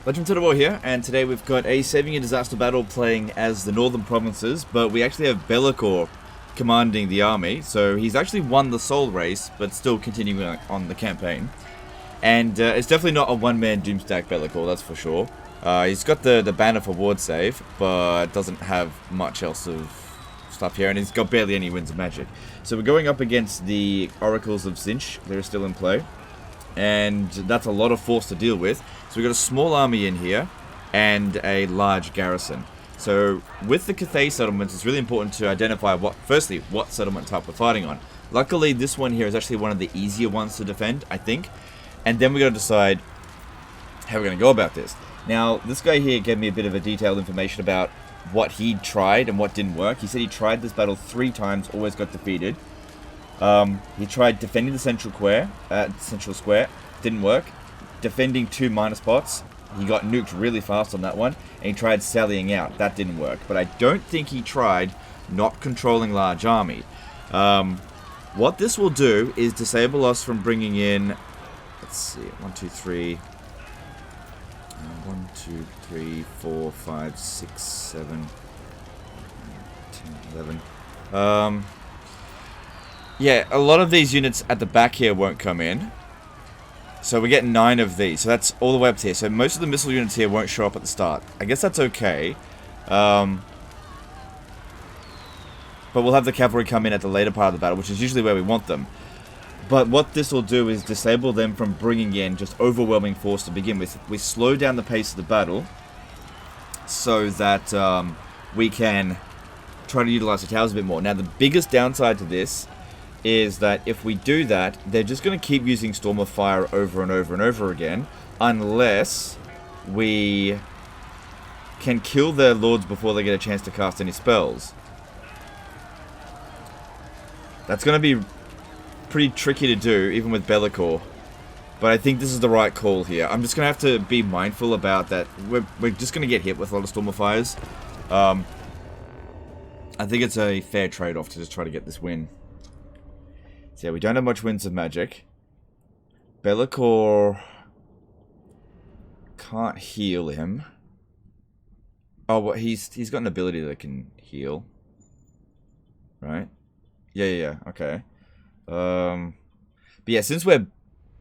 Legend to the War here, and today we've got a saving and disaster battle playing as the Northern Provinces, but we actually have Be'lakor commanding the army, so he's actually won the Soul race, but still continuing on the campaign. And it's definitely not a one-man Doomstack Be'lakor, that's for sure. He's got the banner for ward save, but doesn't have much else of stuff here, and he's got barely any winds of magic. So we're going up against the Oracles of Tzeentch. They're still in play, and that's a lot of force to deal with. So we've got a small army in here and a large garrison. So with the Cathay settlements, it's really important to identify firstly what settlement type we're fighting on. Luckily, this one here is actually one of the easier ones to defend, I think. And then we got to decide how we're going to go about this. Now, this guy here gave me a bit of a detailed information about what he tried and what didn't work. He said he tried this battle 3 times, always got defeated. He tried defending the central square, didn't work. Defending 2 minor spots, he got nuked really fast on that one. And he tried sallying out, that didn't work. But I don't think he tried not controlling large army. What this will do is disable us from bringing in, let's see, 1, 2, 3... 1, 2, 3, 4, 5, 6, 7, 10, 11. Yeah, a lot of these units at the back here won't come in. So we get 9 of these. So that's all the way up to here. So most of the missile units here won't show up at the start. I guess that's okay. But we'll have the cavalry come in at the later part of the battle, which is usually where we want them. But what this will do is disable them from bringing in just overwhelming force to begin with. We slow down the pace of the battle so that we can try to utilize the towers a bit more. Now, the biggest downside to this is that if we do that, they're just going to keep using Storm of Fire over and over and over again, unless we can kill their lords before they get a chance to cast any spells. That's going to be pretty tricky to do, even with Be'lakor. But I think this is the right call here. I'm just going to have to be mindful about that. We're just going to get hit with a lot of Storm of Fires. I think it's a fair trade-off to just try to get this win. So yeah, we don't have much winds of magic. Be'lakor can't heal him. Oh, well, he's got an ability that can heal. Right? Yeah, okay. But yeah, since we're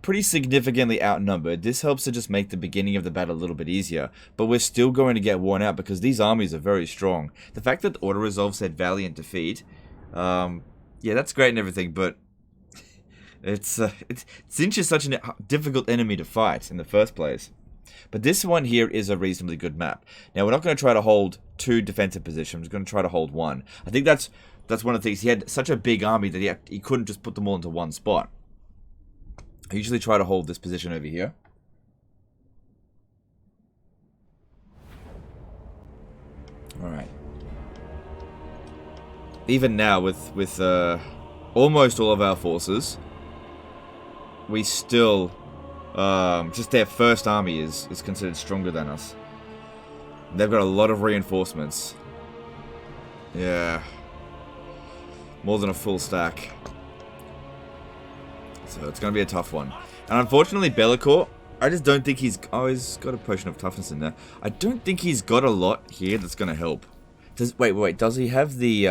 pretty significantly outnumbered, this helps to just make the beginning of the battle a little bit easier. But we're still going to get worn out because these armies are very strong. The fact that auto-resolve said Valiant Defeat, yeah, that's great and everything, but Tzeentch is such a difficult enemy to fight in the first place. But this one here is a reasonably good map. Now, we're not going to try to hold 2 defensive positions. We're going to try to hold 1. I think that's one of the things. He had such a big army that he couldn't just put them all into one spot. I usually try to hold this position over here. Alright. Even now, with almost all of our forces, we still... just their first army is considered stronger than us. They've got a lot of reinforcements. Yeah. More than a full stack. So it's going to be a tough one. And unfortunately, Be'lakor, I just don't think he's... Oh, he's got a potion of toughness in there. I don't think he's got a lot here that's going to help. Wait, does he have the...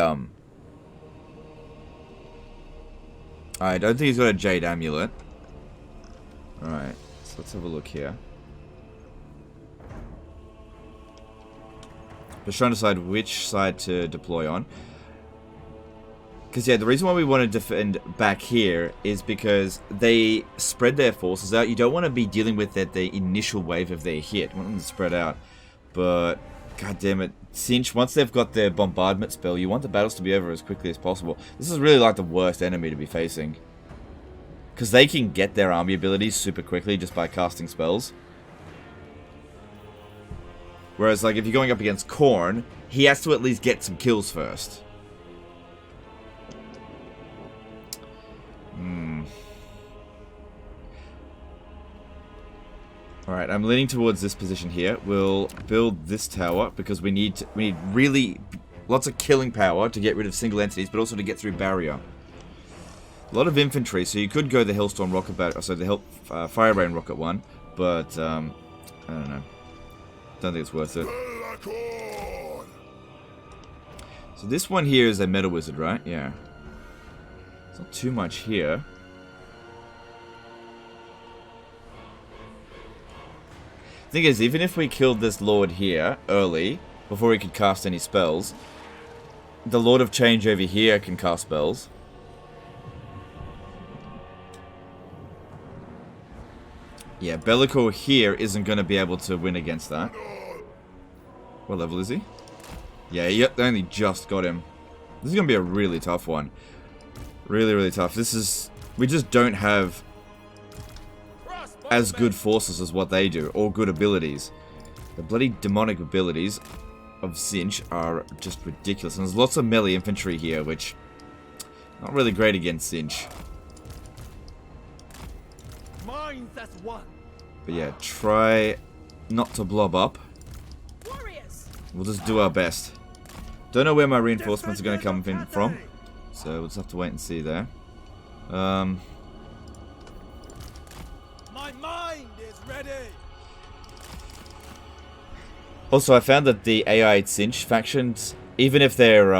I don't think he's got a Jade Amulet. Alright, so let's have a look here. Just trying to decide which side to deploy on. Because, yeah, the reason why we want to defend back here is because they spread their forces out. You don't want to be dealing with the initial wave of their hit. You want them to spread out. But, god damn it, Tzeentch, once they've got their bombardment spell, you want the battles to be over as quickly as possible. This is really like the worst enemy to be facing. Because they can get their army abilities super quickly just by casting spells. Whereas, like, if you're going up against Khorne, he has to at least get some kills first. Alright, I'm leaning towards this position here. We'll build this tower because we need really lots of killing power to get rid of single entities, but also to get through barrier. A lot of infantry, so you could go the Hailstorm rocket battery, so the Fire Rain rocket one, but I don't know. Don't think it's worth it. So this one here is a metal wizard, right? Yeah. It's not too much here. Thing is, even if we killed this Lord here early, before he could cast any spells, the Lord of Change over here can cast spells. Yeah, Bellicor here isn't going to be able to win against that. What level is he? Yeah, he only just got him. This is going to be a really tough one. Really, really tough. This is... We just don't have as good forces as what they do, or good abilities. The bloody demonic abilities of Tzeentch are just ridiculous. And there's lots of melee infantry here, which... Not really great against Tzeentch. But yeah, try not to blob up. We'll just do our best. Don't know where my reinforcements are going to come in from, so we'll just have to wait and see there. My mind is ready. Also, I found that the AI Tzeentch factions, even if they're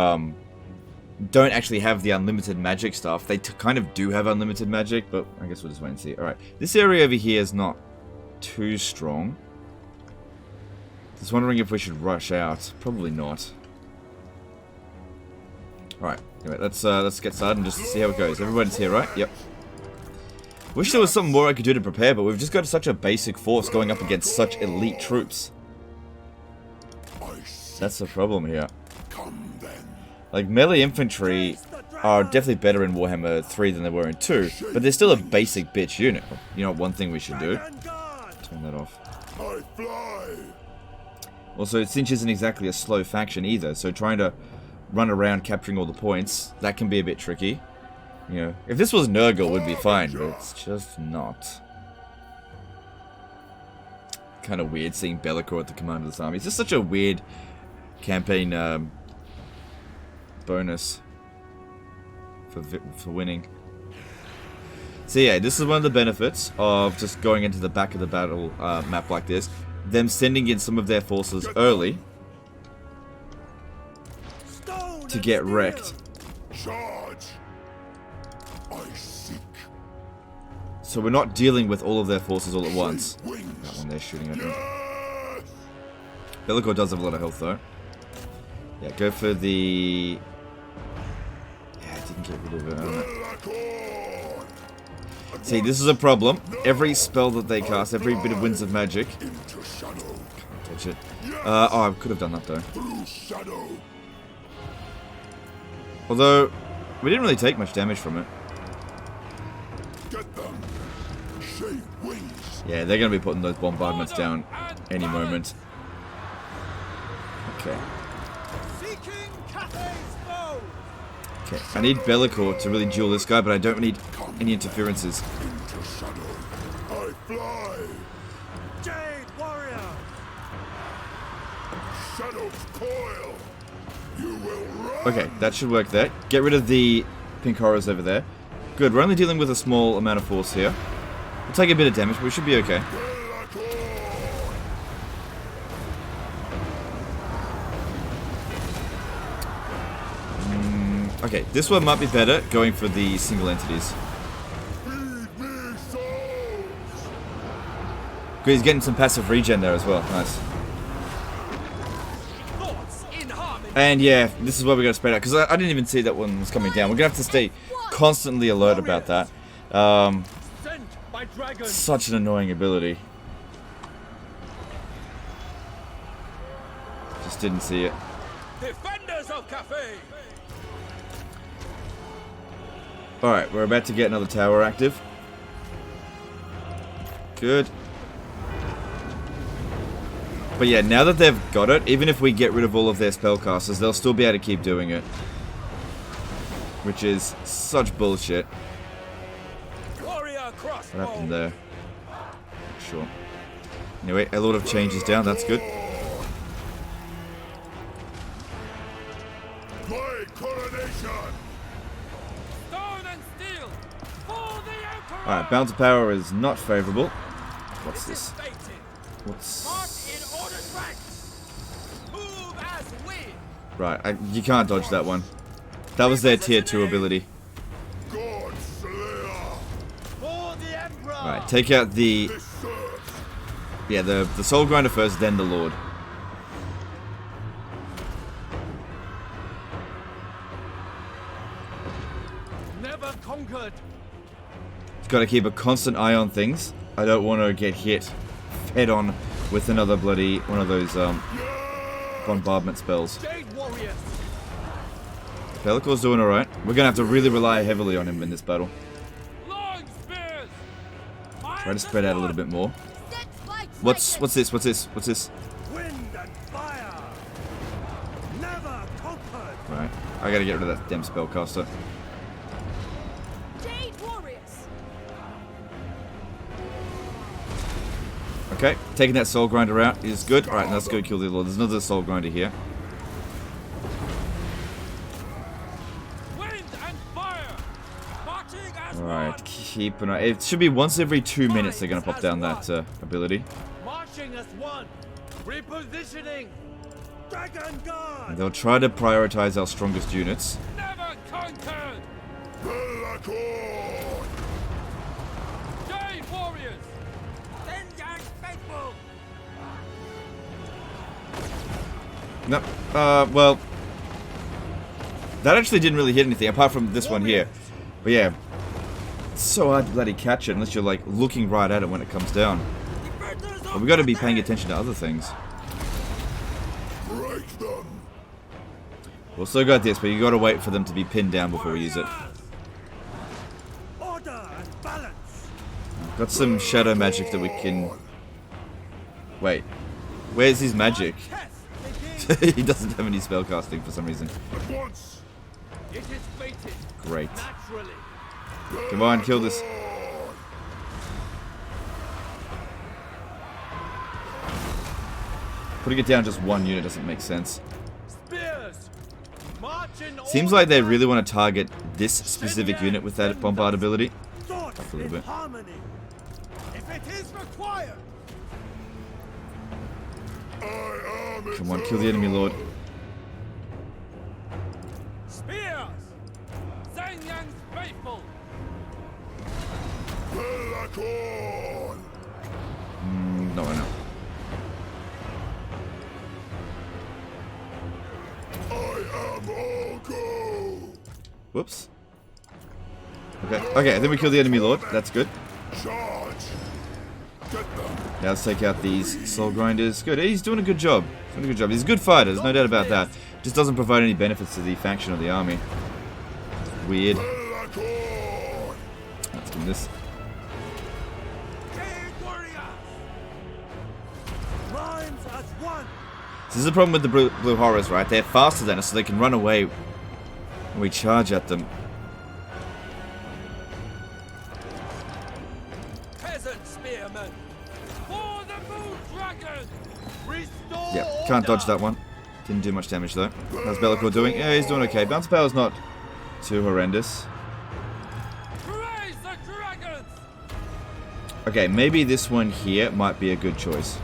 don't actually have the unlimited magic stuff, they kind of do have unlimited magic, but I guess we'll just wait and see. Alright, this area over here is not too strong. Just wondering if we should rush out. Probably not. Alright, anyway, let's get started and just see how it goes. Everybody's here, right? Yep. Wish there was something more I could do to prepare, but we've just got such a basic force going up against such elite troops. That's the problem here. Like, melee infantry are definitely better in Warhammer 3 than they were in 2, but they're still a basic bitch unit. You know, one thing we should do? Turn that off. Also, Tzeentch isn't exactly a slow faction either, so trying to run around capturing all the points, that can be a bit tricky. You know, if this was Nurgle, it would be fine, but it's just not. Kind of weird seeing Bellicor at the command of this army. It's just such a weird campaign bonus for winning. So yeah, this is one of the benefits of just going into the back of the battle map like this. Them sending in some of their forces early to get wrecked. So we're not dealing with all of their forces all at once. That one they're shooting at me. Bellicor does have a lot of health though. Yeah, go for the... Yeah, I didn't get rid of it. See, this is a problem. Every spell that they cast, every bit of winds of magic... Can't touch it. Oh, I could have done that though. Although, we didn't really take much damage from it. Yeah, they're going to be putting those bombardments down any moment. Okay. Okay, I need Bellicor to really duel this guy, but I don't need any interferences. Okay, that should work there. Get rid of the pink horrors over there. Good, we're only dealing with a small amount of force here. We'll take a bit of damage, but we should be okay. Okay, this one might be better, going for the single entities. Good, he's getting some passive regen there as well. Nice. And yeah, this is where we got to spread out, because I didn't even see that one was coming down. We're going to have to stay constantly alert about that. Such an annoying ability. Just didn't see it. Alright, we're about to get another tower active. Good. But yeah, now that they've got it, even if we get rid of all of their spellcasters, they'll still be able to keep doing it. Which is such bullshit. What happened there? Sure. Anyway, a lot of change is down, that's good. Alright, balance of power is not favourable. What's this? What's... Right, you can't dodge that one. That was their tier 2 ability. Right, take out the... Yeah, the Soul Grinder first, then the Lord. Never conquered. Got to keep a constant eye on things. I don't want to get hit head on with another bloody one of those bombardment spells. Bellicor's doing alright. We're gonna have to really rely heavily on him in this battle. Try to spread out a little bit more. What's this? What's this? What's this? Wind and fire. Never conquered. Right. I gotta get rid of that damn spellcaster. Okay, taking that Soul Grinder out is good. Alright, now let's go kill the Lord. There's another Soul Grinder here. Alright, keep an eye. It should be once every 2 minutes they're going to pop down that ability. Marching as one. Repositioning. Dragon Guard. And they'll try to prioritize our strongest units. Never conquered. Jade warriors. Tzeentch faithful. Nope. Well, that actually didn't really hit anything apart from this one here. But yeah, it's so hard to bloody catch it unless you're like looking right at it when it comes down. But we got to be paying attention to other things. We'll still got this, but you got to wait for them to be pinned down before we use it. Got some shadow magic that we can... Wait, where's his magic? He doesn't have any spellcasting for some reason. Great. Come on, kill this. Putting it down just one unit doesn't make sense. Seems like they really want to target this specific unit with that bombard ability. Up a little bit. Come on, kill the enemy lord. Spears! Zhang faithful! No, I know. Whoops. Okay, then we kill the enemy lord. That's good. Now let's take out these soul grinders. Good, he's doing a good job. He's a good fighter, there's no doubt about that. Just doesn't provide any benefits to the faction or the army. Weird. Let's do this. This is the problem with the blue horrors, right? They're faster than us, so they can run away when we charge at them. Peasant spearmen, for the moon dragon. Restore Yep, can't dodge that one. Didn't do much damage though. How's Bellicor doing? Yeah, he's doing okay. Bounce power's not too horrendous. Praise the dragons. Okay, maybe this one here might be a good choice.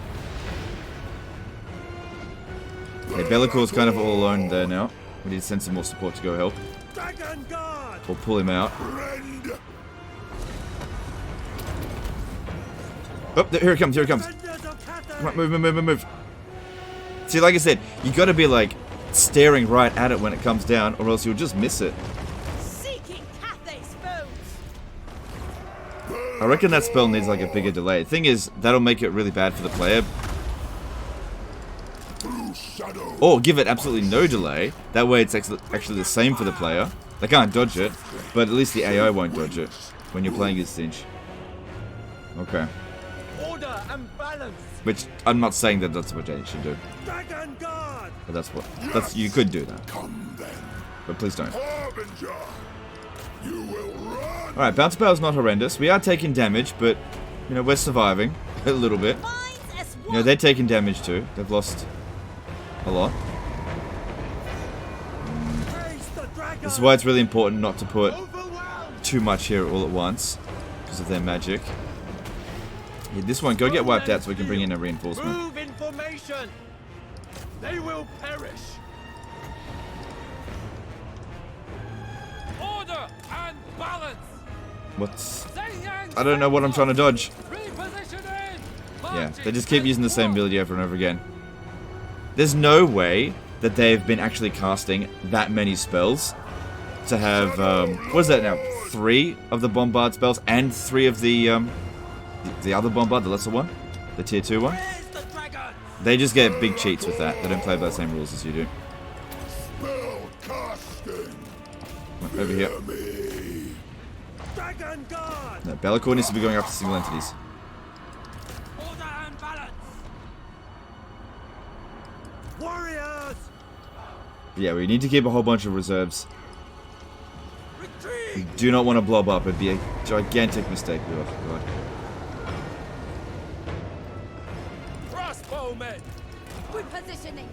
Okay, Bellicor's kind of all alone there now. We need to send some more support to go help. Dragon Guard. Or pull him out. Oh, here it comes, here it comes. Come on, move. See, like I said, you gotta be like staring right at it when it comes down, or else you'll just miss it. I reckon that spell needs like a bigger delay. The thing is, that'll make it really bad for the player. Or give it absolutely no delay. That way it's actually the same for the player. They can't dodge it, but at least the AI won't dodge it when you're playing as Tzeentch. Okay. Order and balance. Which, I'm not saying that that's what you should do. Dragon Guard. But you could do that. But please don't. Alright, bounce power's not horrendous. We are taking damage, but, you know, we're surviving a little bit. You know, they're taking damage too. They've lost a lot. This is why it's really important not to put too much here all at once, because of their magic. Yeah, this one, go get wiped out so we can bring in a reinforcement. formation! They will perish! Order and balance! What's... Tzeentch I don't know what I'm trying to dodge. repositioning! Yeah, they just keep using the same ability over and over again. There's no way that they've been actually casting that many spells to have, what is that now? 3 of the Bombard spells and 3 of the other Bombard, the lesser one? The tier 2 one? Where's the dragon? They just get big cheats with that. They don't play by the same rules as you do. Spell casting. Over here. Dragon guard! No, Bellicor needs to be going after single entities. Order and balance! Warriors! Yeah, we need to keep a whole bunch of reserves. We Retreat! do not want to blob up. It'd be a gigantic mistake. Oh, God. Crossbowmen! Repositioning.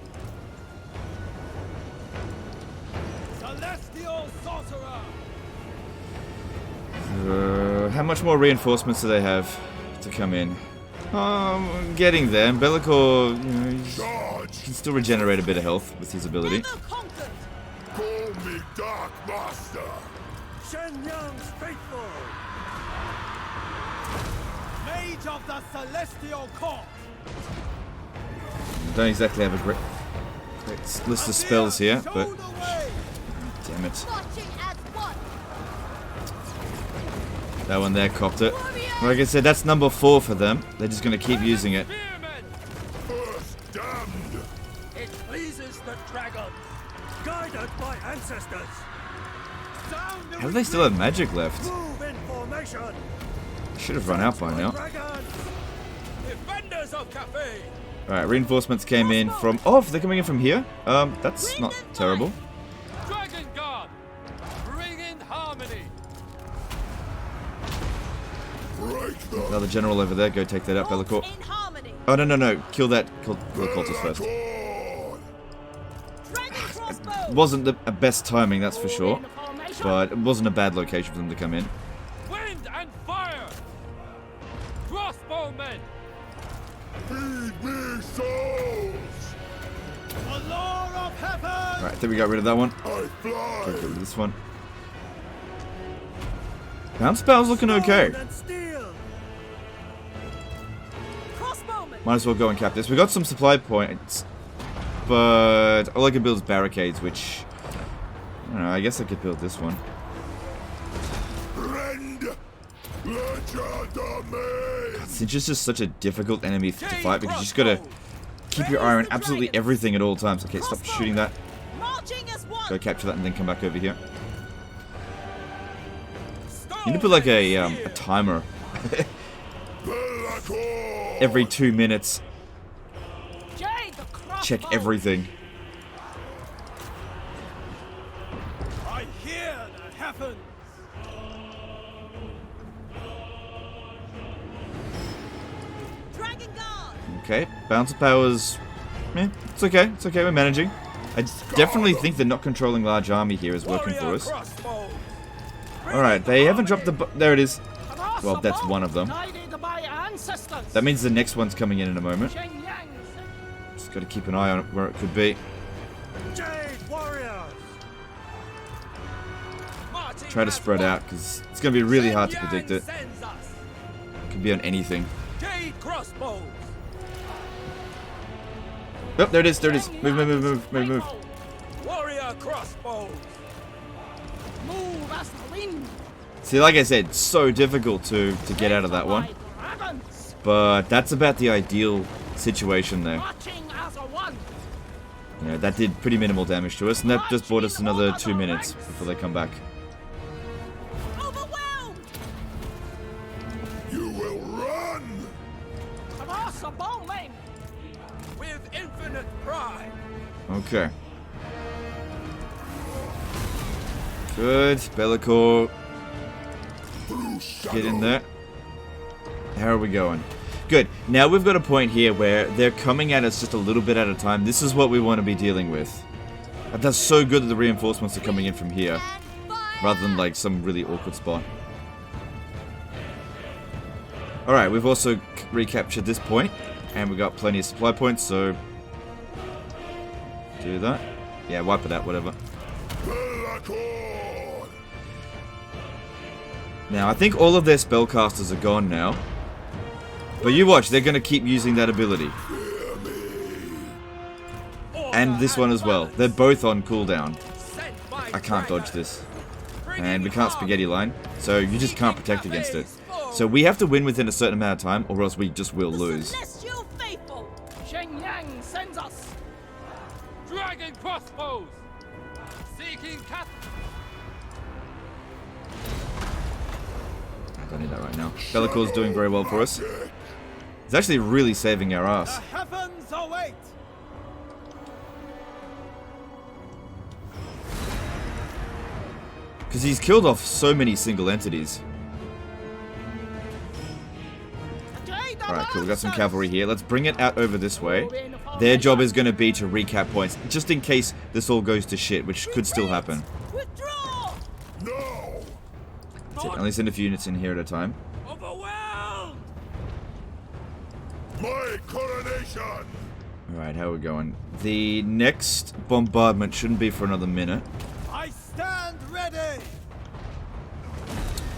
Celestial sorcerer! How much more reinforcements do they have to come in? Getting there. Bellicor, you know, Charge. can still regenerate a bit of health with his ability. Never conquered. Call me Dark Master. Shen Yang's faithful! Mage of the Celestial Court! Don't exactly have a great list of spells here, but Show the way! damn it. Marching as one. That one there copped it. Like I said, that's number 4 for them. They're just going to keep using it. Spearmen! First damned. It pleases the dragon! Guided by ancestors! Sound the How do they still have magic left? move in formation! Should have run out by now. Dragons! Defenders of Cafe! Alright, reinforcements came in from... Oh, they're coming in from here? That's not terrible. Dragon Guard! Bring in harmony! Break them. Another general over there. Go take that out, Bellicor. In harmony. Oh, no. Kill that. Kill the cultist first. Bellicor. Dragon crossbow. Wasn't the best timing, that's for sure. In formation. But it wasn't a bad location for them to come in. Wind and fire! Crossbowmen! Feed me souls. The Lord of Heaven! Alright, there we got rid of that one. I fly. Get rid of this one. Bounce spell's looking okay. Sword and steel! Crossbowman. Might as well go and cap this. We got some supply points, but all I can build is barricades, which... I don't know, I guess I could build this one. Rend. Legend of me. Tzeentch is just such a difficult enemy to fight because you just gotta keep your eye on absolutely everything at all times. Okay, stop shooting that. Marching as one. Go capture that and then come back over here. You need to put like a timer Bellicor. every 2 minutes. Jade the crossbow. Check everything. I hear the heavens! Dragon guard. Okay, bouncer powers. It's okay. It's okay. We're managing. I definitely think that not controlling large army here is working for us. Crossbow! Alright, they haven't dropped the... There it is. Well, that's one of them. Guided by ancestors. That means the next one's coming in a moment. Shen Yang. Just gotta keep an eye on it where it could be. Jade warriors! Marching Try to as spread one. out, because it's gonna be really hard to Shen predict Yang it. sends us. Could be on anything. Jade crossbows! Oh, there it is. Move. Warrior crossbows! Move as the wind. See, like I said, so difficult to get out of that one. Dragons. But that's about the ideal situation there. Marching as a one. You know, that did pretty minimal damage to us, and that just bought us another 2 minutes before they come back. Overwhelmed. You will run. Crossbowman. With infinite pride! Okay. Good. Bellicor, Through shadow. get in there. How are we going? Good. Now we've got a point here where they're coming at us just a little bit at a time. This is what we want to be dealing with. And that's so good that the reinforcements are coming in from here, rather than like some really awkward spot. Alright, we've also recaptured this point. And we got plenty of supply points, so do that. Yeah, wipe it out, whatever. Belacor! Now, I think all of their spellcasters are gone now. But you watch, they're going to keep using that ability. And this one as well. They're both on cooldown. I can't dodge this. And we can't spaghetti line, so you just can't protect against it. So we have to win within a certain amount of time, or else we just will lose. Celestial faithful. Shenyang sends us. Dragon crossbows! Seeking cat. I don't need that right now. Bellacor's doing very well for us. He's actually really saving our ass. Heavens await! Because he's killed off so many single entities. Alright, cool. We got some cavalry here. Let's bring it out over this way. Their job is going to be to recap points, just in case this all goes to shit, which could still happen. Withdraw. No! That's it. Only send a few units in here at a time. Overwhelmed! My coronation! Alright, how are we going? The next bombardment shouldn't be for another minute. I stand ready!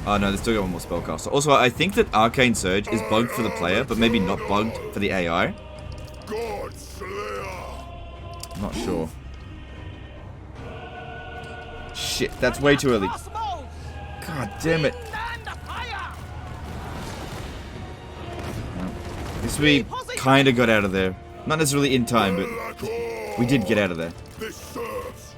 Oh no, they still got one more spellcaster. Also, I think that Arcane Surge is bugged for the player, but maybe not bugged for the AI. God Slayer! I'm not sure. Shit, that's way too early. Crossbows. God damn it. Wind and fire. This we kind of got out of there. Not necessarily in time, but Belacor! we did get out of there. This serves!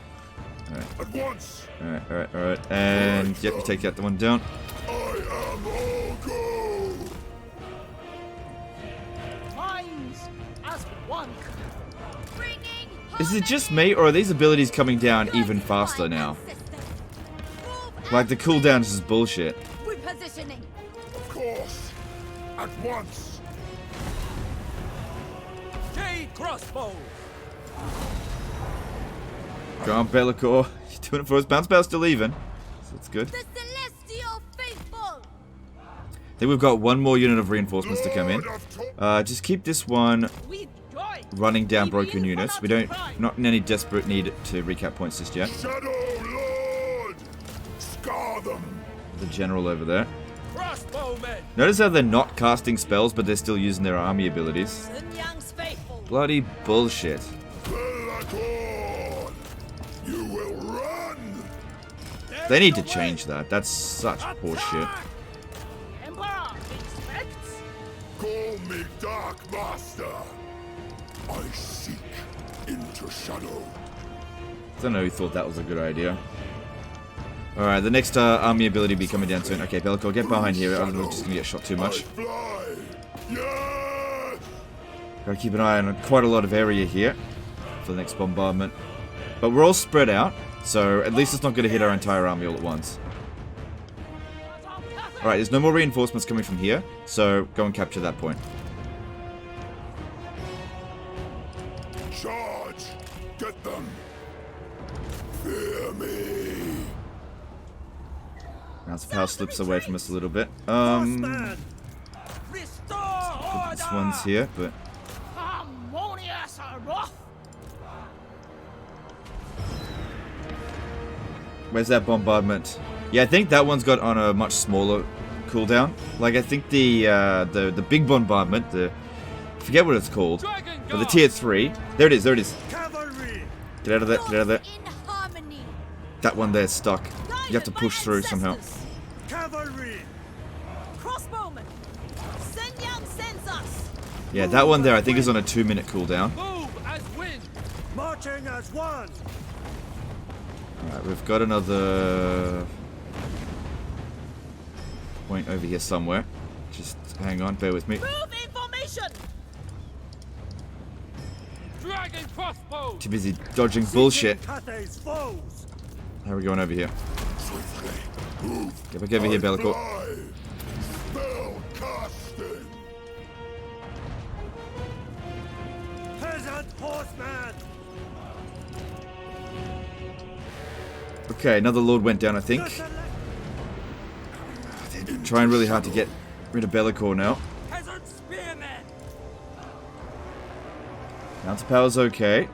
Alright, At once! alright. And, yep, you take that one down. I am all go! Minds as one. Is it just me, or are these abilities coming down even faster now? Like, the cooldown is just bullshit. Repositioning. Of course! At once! Jade crossbow! Go on, Bellicor. You're doing it for us. Bounce Bell's still even. So that's good. The celestial faithful. I think we've got one more unit of reinforcements to come in. Just keep this one With joy. running down broken units. We don't, not in any desperate need to recap points just yet. Shadow Lord! Scar them! The general over there. Crossbowmen! Notice how they're not casting spells, but they're still using their army abilities. Shenyang's faithful. Bloody bullshit. Belacor! You will run! They need to change that. That's such horseshit. Emperor expects. Call me Dark Master! I seek into shadow. I don't know who thought that was a good idea. Alright, the next army ability will be coming down soon. Okay, Bellicor, get behind here. I'm just gonna get shot too much. I fly! Yes! Gotta keep an eye on quite a lot of area here for the next bombardment. But we're all spread out, so at least it's not gonna hit our entire army all at once. Alright, there's no more reinforcements coming from here, so go and capture that point. Charge! Get them! Fear me! Now the power slips away from us a little bit. Horseman! Restore This order! one's here, but Harmonious wrath. where's that bombardment? Yeah, I think that one's got on a much smaller cooldown. Like, I think the big bombardment, I forget what it's called, but the tier 3, there it is. Cavalry! Get out of there, get out of there. In harmony. That one there's stuck. You have to push through somehow. Cavalry! Crossbowmen. Shenyang sends us. Yeah, that one there I think is on a 2-minute cooldown. Move as wind! Marching as one! Alright, we've got another point over here somewhere. Just hang on, bear with me. Move in formation. Dragon crossbows! Too busy dodging bullshit. Cathay's foes! How are we going over here? Swiftly! Move! Get back over here, Bellicor. Fly! Spell casting! Peasant horseman! Okay, another lord went down, I think. They're trying really hard to get rid of Bellicor now. Peasant spearmen! Counter power's okay.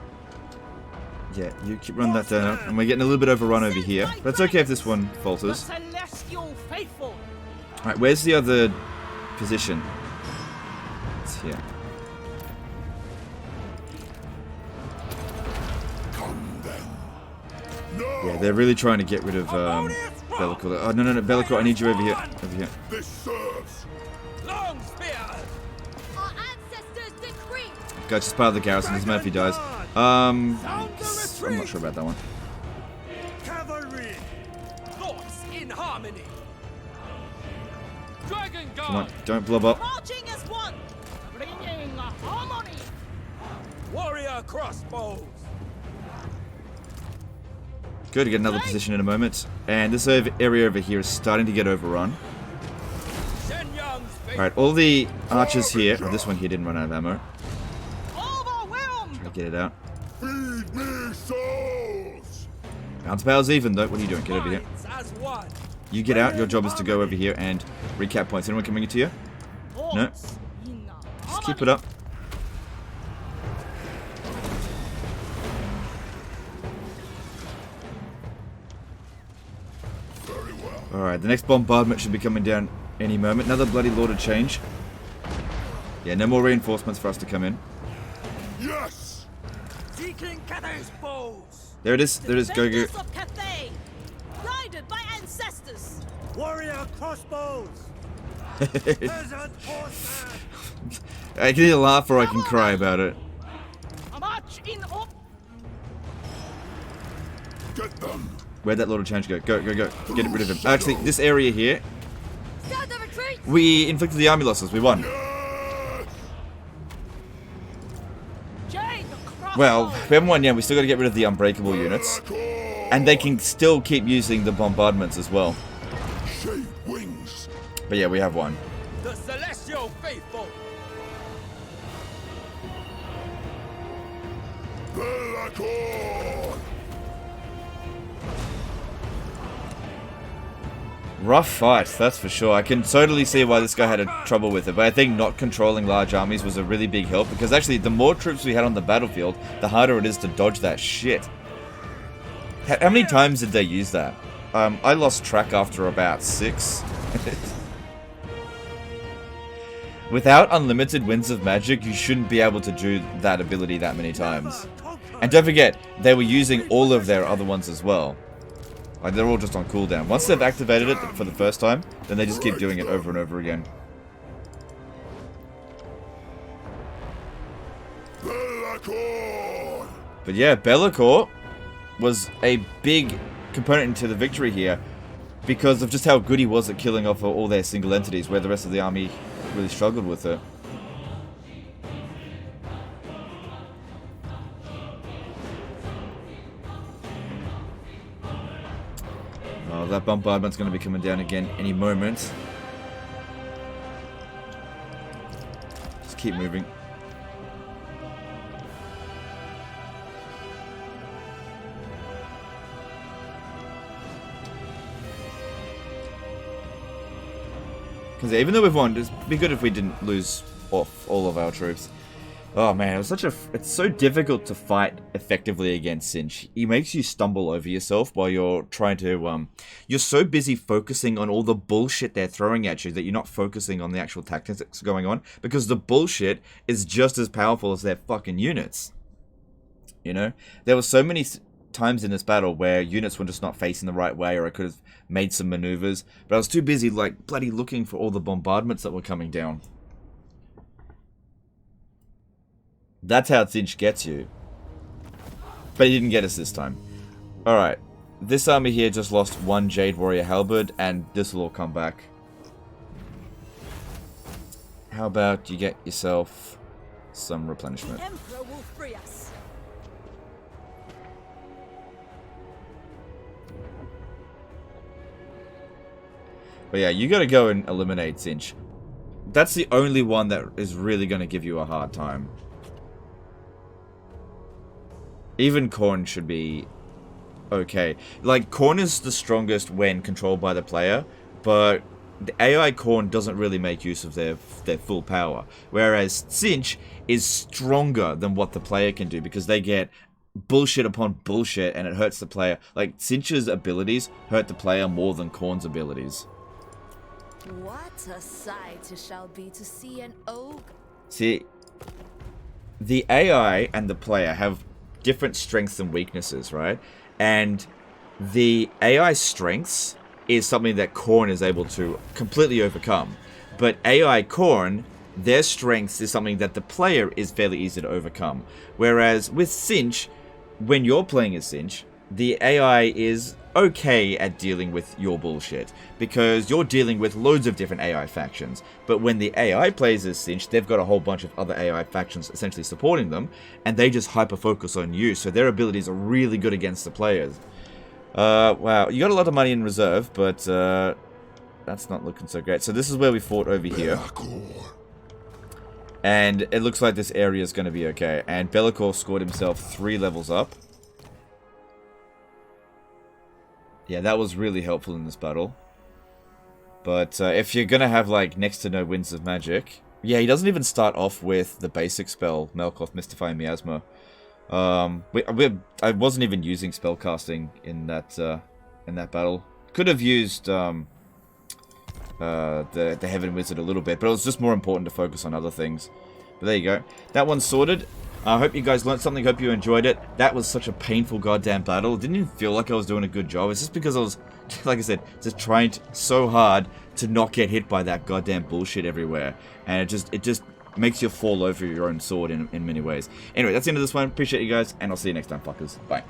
Yeah, you keep running that down. And we're getting a little bit overrun over here. But it's okay if this one The falters. celestial faithful. Alright, where's the other position? It's here. Come then. No! Yeah, they're really trying to get rid of Bellicor. Oh, no, Bellicor, I need you over here. Over here. This serves. Long spear. Our ancestors decree. Guy's just part of the garrison. Doesn't matter if he dies. I'm Sound the not retreat. sure about that one. Cavalry. Thoughts in harmony. Dragon Come on, guard. don't blob up. Marching as one. Bringing harmony. Warrior crossbows. Good to get another position in a moment. And this area over here is starting to get overrun. Shenyang's faith. Alright, all the archers here. Oh, this one here didn't run out of ammo. Overwhelmed. Try to get it out. Feed me souls. Bounce power's even though. What are you doing? Get over here. Minds as one. You get out. Your job is to go over here and recap points. Anyone coming into you? No. Thoughts in Just keep it up. Very well. Alright, the next bombardment should be coming down any moment. Another bloody Lord of Change. Yeah, no more reinforcements for us to come in. Yes. Seeking Cathay's bows. There it is. There it is. Go, go. Defenders of Cathay. Guided by ancestors. Warrior crossbows. Peasant horsemen. I can either laugh or I can cry about it. A march in order. Get them. Where'd that Lord of Change go? Go, go, go. Get rid of him. Actually, this area here, Sound the retreat. we inflicted the army losses. We won. Yes. Jade crossbow. Well, we haven't won yet. We still got to get rid of the unbreakable units. And they can still keep using the bombardments as well. Shade wings. But yeah, we have won. The celestial faithful. Bellicor. Rough fight, that's for sure. I can totally see why this guy had trouble with it, but I think not controlling large armies was a really big help, because actually the more troops we had on the battlefield, the harder it is to dodge that shit. How many times did they use that? I lost track after about 6. Without unlimited winds of magic, you shouldn't be able to do that ability that many times. And don't forget, they were using all of their other ones as well. Like, they're all just on cooldown. Once they've activated it for the first time, then they just keep doing it over and over again. Bellicor. But yeah, Bellicor was a big component into the victory here because of just how good he was at killing off all their single entities, where the rest of the army really struggled with it. Oh, that bombardment's going to be coming down again any moment. Just keep moving. Because even though we've won, it'd be good if we didn't lose off all of our troops. Oh man, it's so difficult to fight effectively against Tzeentch. He makes you stumble over yourself while you're trying to, you're so busy focusing on all the bullshit they're throwing at you that you're not focusing on the actual tactics going on, because the bullshit is just as powerful as their fucking units. You know? There were so many times in this battle where units were just not facing the right way, or I could have made some maneuvers, but I was too busy, like, bloody looking for all the bombardments that were coming down. That's how Tzeentch gets you. But he didn't get us this time. Alright. This army here just lost one Jade Warrior Halberd, and this will all come back. How about you get yourself some replenishment? The Emperor will free us. But yeah, you gotta go and eliminate Tzeentch. That's the only one that is really gonna give you a hard time. Even Khorne should be okay. Like, Khorne is the strongest when controlled by the player, but the AI Khorne doesn't really make use of their full power, whereas Tzeentch is stronger than what the player can do because they get bullshit upon bullshit and it hurts the player. Like, Tzeentch's abilities hurt the player more than Khorne's abilities. What a sight it shall be to see an ogre. See, the AI and the player have different strengths and weaknesses, right? And the AI strengths is something that Khorne is able to completely overcome. But AI Khorne, their strengths is something that the player is fairly easy to overcome. Whereas with Tzeentch, when you're playing as Tzeentch, the AI is okay at dealing with your bullshit because you're dealing with loads of different AI factions. But when the AI plays as Tzeentch, they've got a whole bunch of other AI factions essentially supporting them, and they just hyper focus on you, so their abilities are really good against the players. Wow, you got a lot of money in reserve, but that's not looking so great. So this is where we fought over here, and it looks like this area is going to be okay. And Bellicor scored himself 3 levels up. Yeah, that was really helpful in this battle. But if you're going to have, like, next to no winds of magic... Yeah, he doesn't even start off with the basic spell, Melkoth Mystifying Miasma. I wasn't even using spellcasting in that battle. Could have used the Heaven Wizard a little bit, but it was just more important to focus on other things. But there you go. That one's sorted. I hope you guys learned something. Hope you enjoyed it. That was such a painful goddamn battle. It didn't even feel like I was doing a good job. It's just because I was, like I said, just trying so hard to not get hit by that goddamn bullshit everywhere. And it just makes you fall over your own sword in many ways. Anyway, that's the end of this one. Appreciate you guys, and I'll see you next time, fuckers. Bye.